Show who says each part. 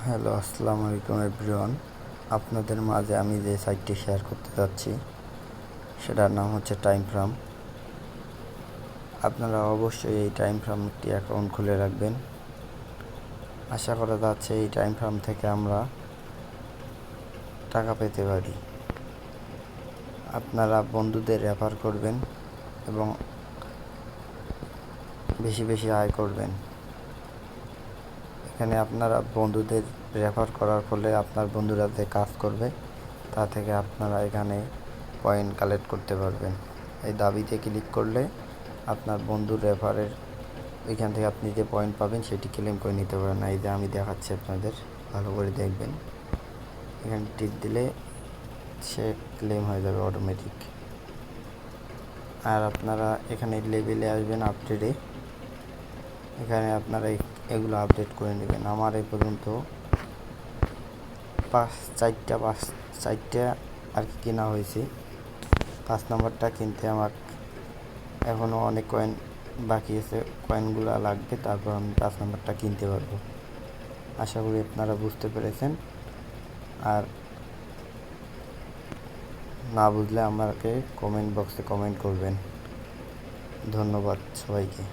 Speaker 1: Hello, আসসালামু আলাইকুম everyone. আপনাদের মাঝে আমি যে সাইটটি শেয়ার করতে যাচ্ছি সেটার নাম হচ্ছে টাইম ফ্রাম। আপনারা অবশ্যই এই টাইম ফ্রাম একটি অ্যাকাউন্ট খুলে রাখবেন। আশা করা যাচ্ছে এই টাইম ফ্রাম থেকে আমরা টাকা পেতে পারি। আপনারা বন্ধুদের রেফার করবেন এবং বেশি বেশি আয় করবেন। এখানে আপনারা বন্ধুদের রেফার করার ফলে আপনার বন্ধুরা যে কাজ করবে তা থেকে আপনারা এখানে পয়েন্ট কালেক্ট করতে পারবেন। এই দাবিতে ক্লিক করলে আপনার বন্ধুর রেফারের ওইখান থেকে আপনি যে পয়েন্ট পাবেন সেটি ক্লেম করে নিতে পারেন। এই যে আমি দেখাচ্ছি আপনাদের, ভালো করে দেখবেন। এখানে টিক দিলে সে ক্লেম হয়ে যাবে অটোমেটিক। আর আপনারা এখানে লেভেলে আসবেন, আপডেটে। এখানে আপনারা এগুলো আপডেট করে নেবেন। আমার এই পর্যন্ত চারটা আর কি কেনা হয়েছে। 5 নম্বরটা কিনতে আমার এখনও অনেক কয়েন বাকি আছে। কয়েনগুলো লাগবে, তারপর আমি 5 নম্বরটা কিনতে পারবো। আশা করি আপনারা বুঝতে পেরেছেন। আর না বুঝলে আমাকে কমেন্ট বক্সে কমেন্ট করবেন। ধন্যবাদ সবাইকে।